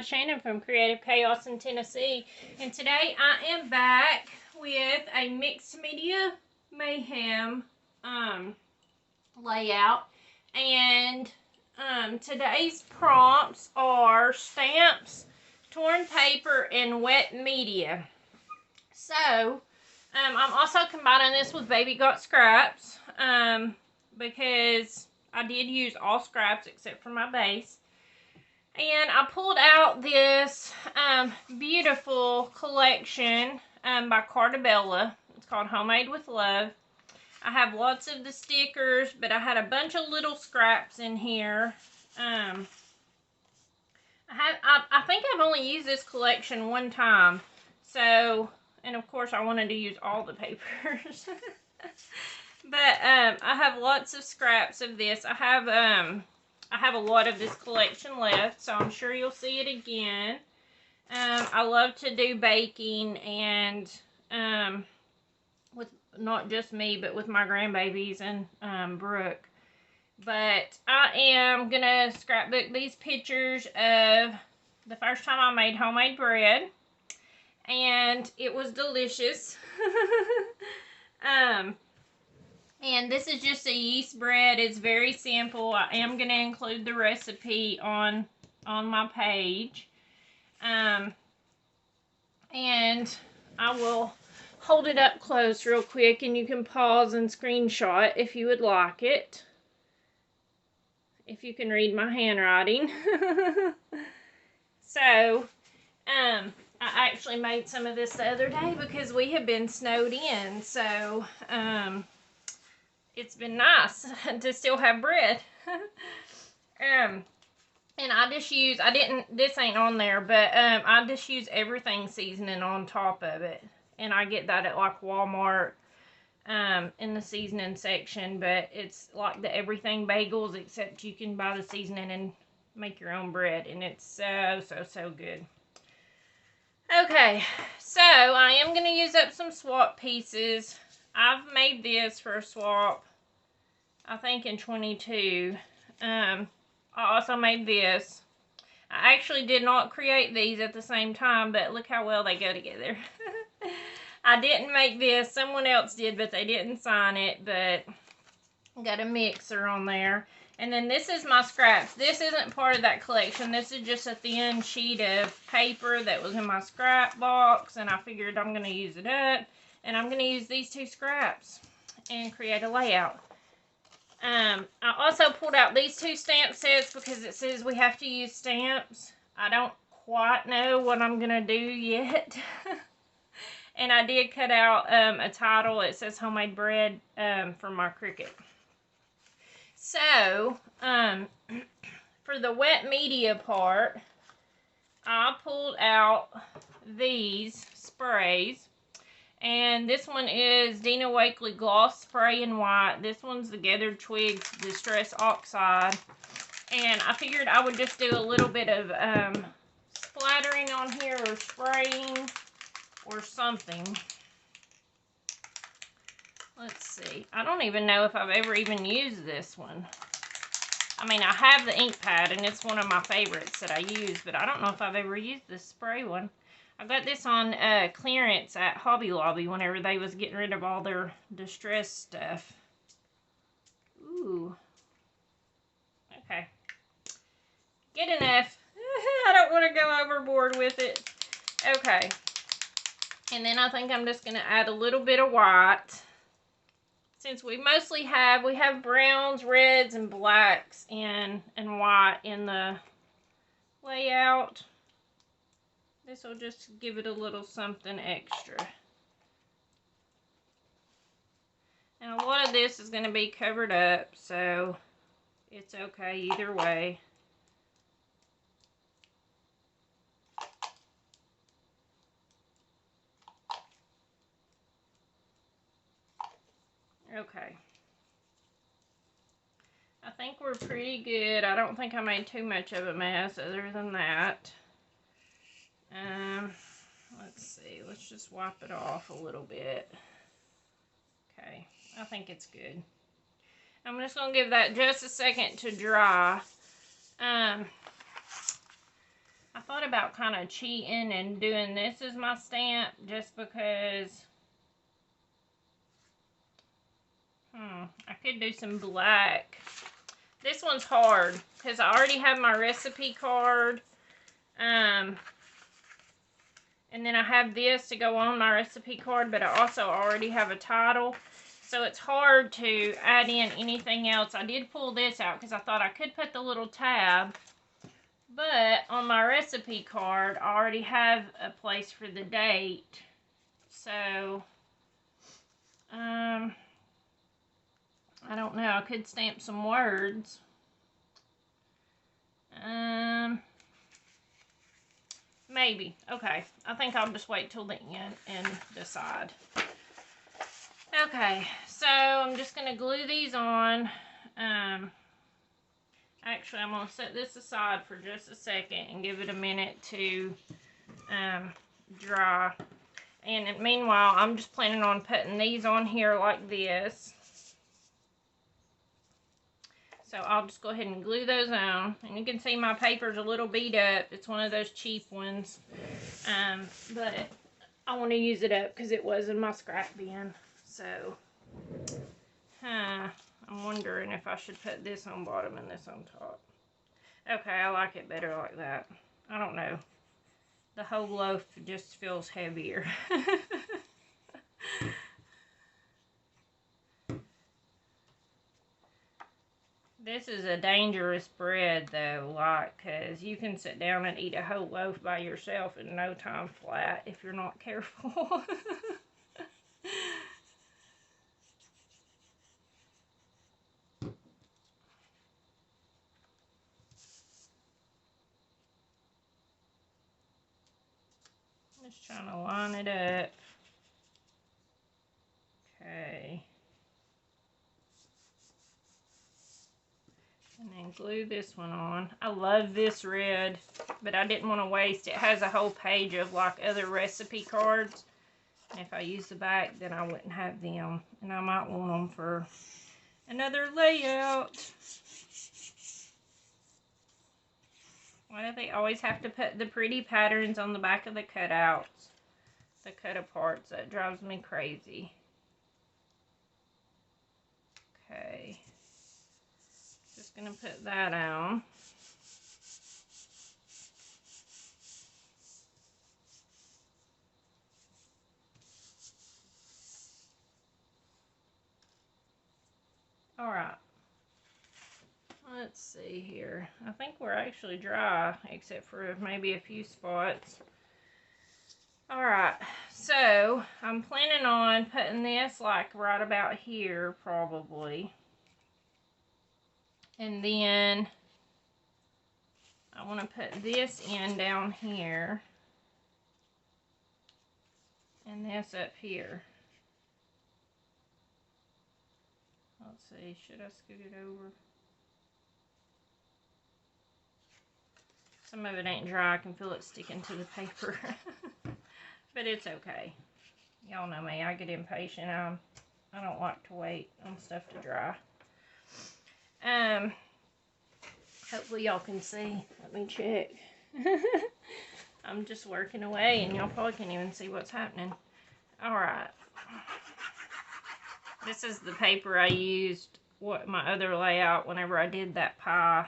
Shannon from Creative Chaos in Tennessee, and today I am back with a mixed media mayhem layout, and today's prompts are stamps, torn paper, and wet media. So I'm also combining this with Baby Got Scraps because I did use all scraps except for my base. And I pulled out this beautiful collection by Cartabella. It's called Homemade with Love. I have lots of the stickers, but I had a bunch of little scraps in here. I think I've only used this collection one time. So, and of course I wanted to use all the papers. But I have lots of scraps of this. I have a lot of this collection left, so I'm sure you'll see it again. I love to do baking, and with not just me, but with my grandbabies and Brooke. But I am gonna scrapbook these pictures of the first time I made homemade bread, and it was delicious. And this is just a yeast bread. It's very simple. I am going to include the recipe on my page. And I will hold it up close real quick, and you can pause and screenshot if you would like it. If you can read my handwriting. So, I actually made some of this the other day because we have been snowed in. So, it's been nice to still have bread. And I just use, this ain't on there, but I just use everything seasoning on top of it. And I get that at like Walmart in the seasoning section, but it's like the everything bagels, except you can buy the seasoning and make your own bread, and it's so good. Okay, so I am going to use up some swap pieces. I've made this for a swap, I think in 22. I also made this. I actually did not create these at the same time, but look how well they go together. I didn't make this. Someone else did, but they didn't sign it. But got a mixer on there. And then this is my scraps. This isn't part of that collection. This is just a thin sheet of paper that was in my scrap box, and I figured I'm going to use it up. And I'm going to use these two scraps and create a layout. I also pulled out these two stamp sets because it says we have to use stamps. I don't quite know what I'm going to do yet. And I did cut out a title. It says homemade bread for my Cricut. So, for the wet media part, I pulled out these sprays. And this one is Dina Wakley Gloss Spray in White. This one's the Gathered Twigs Distress Oxide. And I figured I would just do a little bit of splattering on here, or spraying, or something. Let's see. I don't even know if I've ever even used this one. I mean, I have the ink pad, and it's one of my favorites that I use, but I don't know if I've ever used this spray one. I got this on clearance at Hobby Lobby whenever they was getting rid of all their distress stuff. Ooh. Okay. Good enough. I don't want to go overboard with it. Okay. And then I think I'm just going to add a little bit of white. Since we mostly have, we have browns, reds, and blacks and white in the layout. This will just give it a little something extra. And a lot of this is going to be covered up, so it's okay either way. Okay. I think we're pretty good. I don't think I made too much of a mess other than that. Let's see. Let's just wipe it off a little bit. Okay. I think it's good. I'm just going to give that just a second to dry. I I thought about kind of cheating and doing this as my stamp just because I could do some black. This one's hard because I already have my recipe card. And then I have this to go on my recipe card, but I also already have a title. So it's hard to add in anything else. I did pull this out because I thought I could put the little tab. But on my recipe card, I already have a place for the date. So, I don't know. I could stamp some words. Maybe. Okay. I think I'll just wait till the end and decide. Okay. So, I'm just going to glue these on. Actually, I'm going to set this aside for just a second and give it a minute to dry. And meanwhile, I'm just planning on putting these on here like this. So I'll just go ahead and glue those on. And you can see my paper's a little beat up. It's one of those cheap ones. But I want to use it up because it was in my scrap bin. So, I'm wondering if I should put this on bottom and this on top. Okay, I like it better like that. I don't know. The whole loaf just feels heavier. This is a dangerous bread though, like, because you can sit down and eat a whole loaf by yourself in no time flat if you're not careful. Just trying to line it up. Okay. And then glue this one on. I love this red, but I didn't want to waste it. It has a whole page of like other recipe cards. And if I use the back, then I wouldn't have them. And I might want them for another layout. Why do they always have to put the pretty patterns on the back of the cutouts? The cut-aparts. That drives me crazy. Okay. Just going to put that on. Alright. Let's see here. I think we're actually dry, except for maybe a few spots. Alright, so I'm planning on putting this like right about here, probably. And then I want to put this in down here. And this up here. Let's see, should I scoot it over? Some of it ain't dry. I can feel it sticking to the paper. But it's okay. Y'all know me. I get impatient. I don't like to wait on stuff to dry. Hopefully y'all can see. Let me check. I'm just working away and y'all probably can't even see what's happening. Alright. This is the paper I used my other layout whenever I did that pie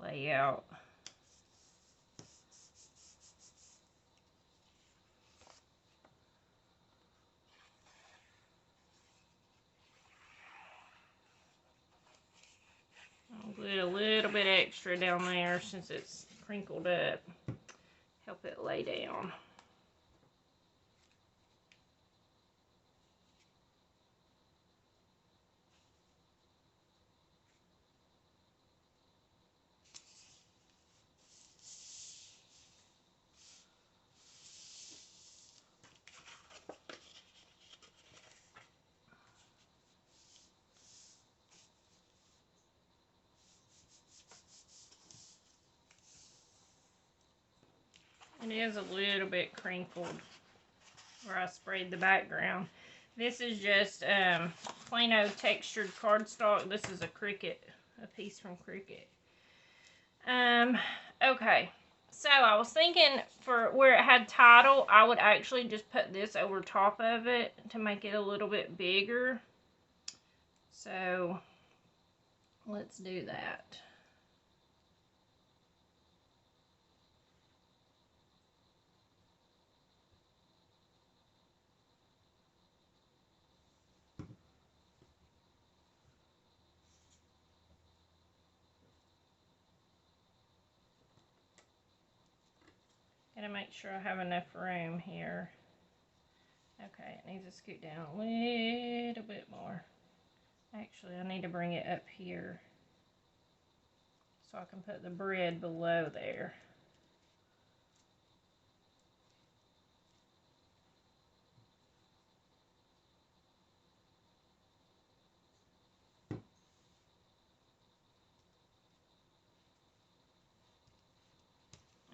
layout. I'll glue a little bit extra down there since it's crinkled up. Help it lay down. It is a little bit crinkled where I sprayed the background. This is just plain old textured cardstock. This is a piece from Cricut. Okay. So I was thinking for where it had title, I would actually just put this over top of it to make it a little bit bigger. So let's do that. Gotta make sure I have enough room here. Okay, it needs to scoot down a little bit more. Actually, I need to bring it up here so I can put the bread below there.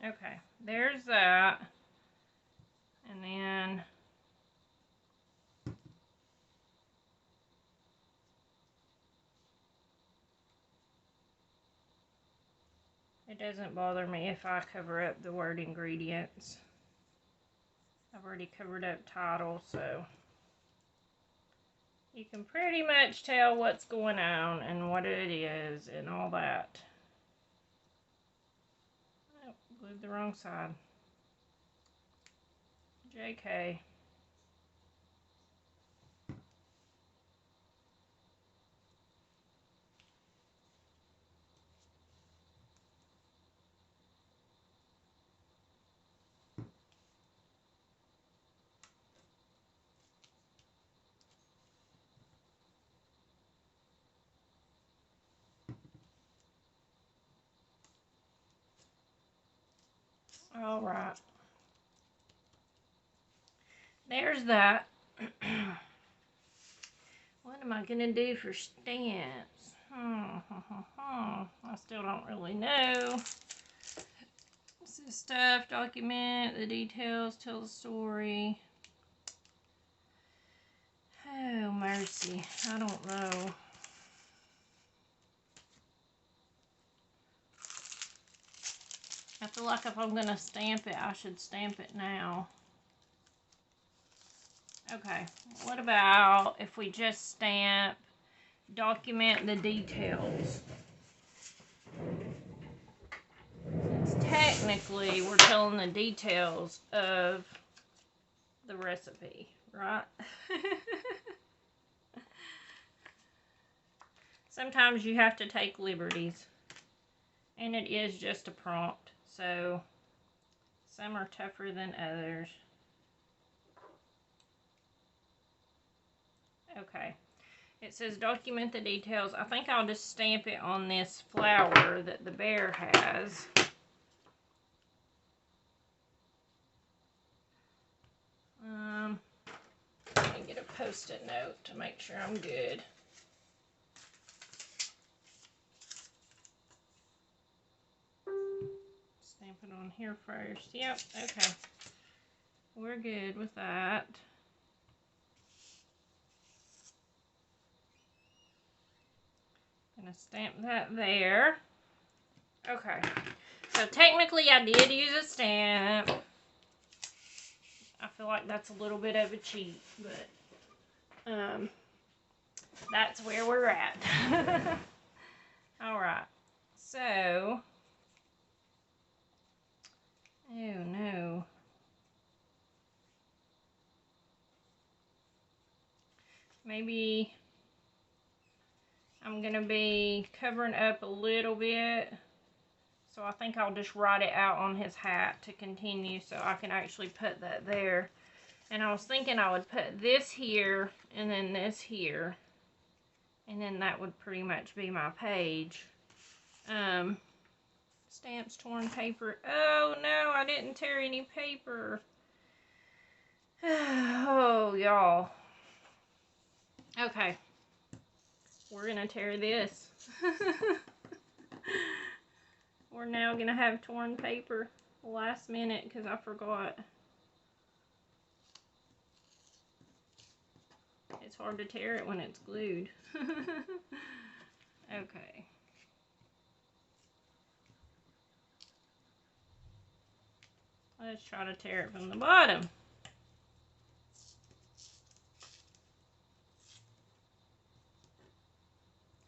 Okay, there's that. And then it doesn't bother me if I cover up the word ingredients. I've already covered up title, so you can pretty much tell what's going on and what it is and all that. Oh, glued the wrong side. JK. All right. There's that. What am I going to do for stamps? I still don't really know. This is stuff, document the details, tell the story. Oh, mercy. I don't know. I feel like if I'm going to stamp it, I should stamp it now. Okay, what about if we just stamp, document the details? Since technically we're telling the details of the recipe, right? Sometimes you have to take liberties, and it is just a prompt, so some are tougher than others. Okay, it says document the details. I think I'll just stamp it on this flower that the bear has. Let me get a post-it note to make sure I'm good. Stamp it on here first. Yep, okay. We're good with that. Gonna stamp that there. Okay. So technically I did use a stamp. I feel like that's a little bit of a cheat, but that's where we're at. Alright. So, oh no. Maybe I'm going to be covering up a little bit. So I think I'll just write it out on his hat to continue so I can actually put that there. And I was thinking I would put this here and then this here. And then that would pretty much be my page. Stamps, torn paper. Oh no, I didn't tear any paper. Oh, y'all. Okay. We're going to tear this. We're now going to have torn paper last minute because I forgot. It's hard to tear it when it's glued. Okay. Let's try to tear it from the bottom.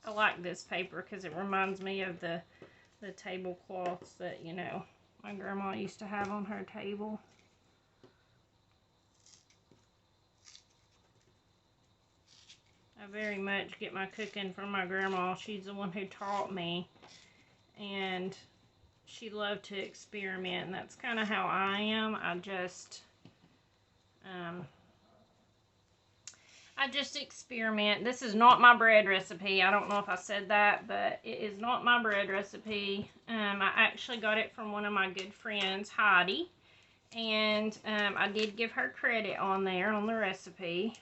I like this paper because it reminds me of the tablecloths that, you know, my grandma used to have on her table. I very much get my cooking from my grandma. She's the one who taught me, and she loved to experiment, and that's kind of how I am. I just experiment. This is not my bread recipe. I don't know if I said that, but it is not my bread recipe. I actually got it from one of my good friends, Heidi, and I did give her credit on there on the recipe.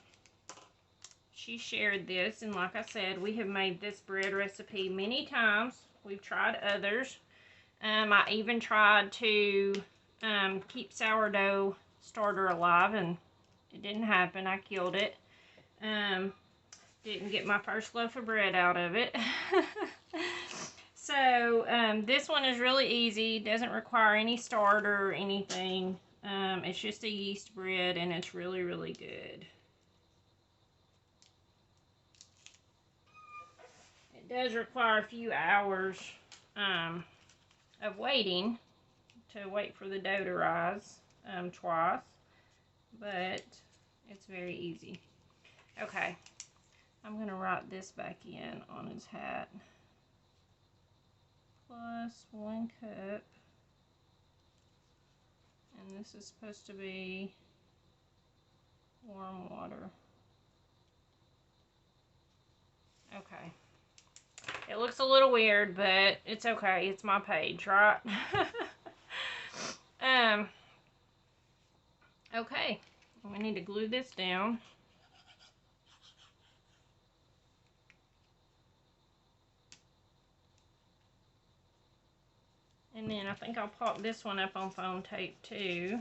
She shared this, and like I said, we have made this bread recipe many times. We've tried others. I even tried to keep sourdough starter alive, and it didn't happen. I killed it. Didn't get my first loaf of bread out of it. So this one is really easy. Doesn't require any starter or anything. It's just a yeast bread, and it's really, really good. It does require a few hours of waiting to wait for the dough to rise twice, but it's very easy. Okay, I'm going to write this back in on his hat. Plus 1 cup, and this is supposed to be warm water. Okay. It looks a little weird, but it's okay. It's my page, right? Okay. We need to glue this down. And then I think I'll pop this one up on foam tape too.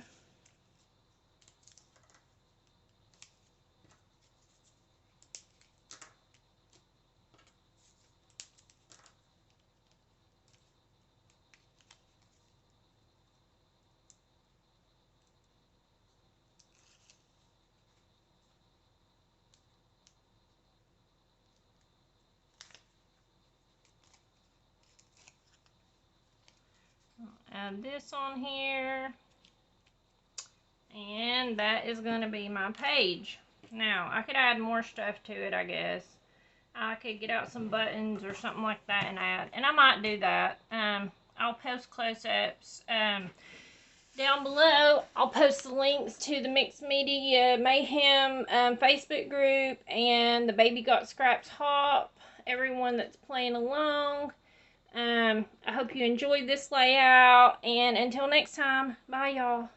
Add this on here, and that is going to be my page. Now I could add more stuff to it. I guess I could get out some buttons or something like that and add, and I might do that. I'll post close-ups down below. I'll post the links to the Mixed Media Mayhem Facebook group and the Baby Got Scraps Hop, everyone that's playing along. I hope you enjoyed this layout, and until next time, bye y'all.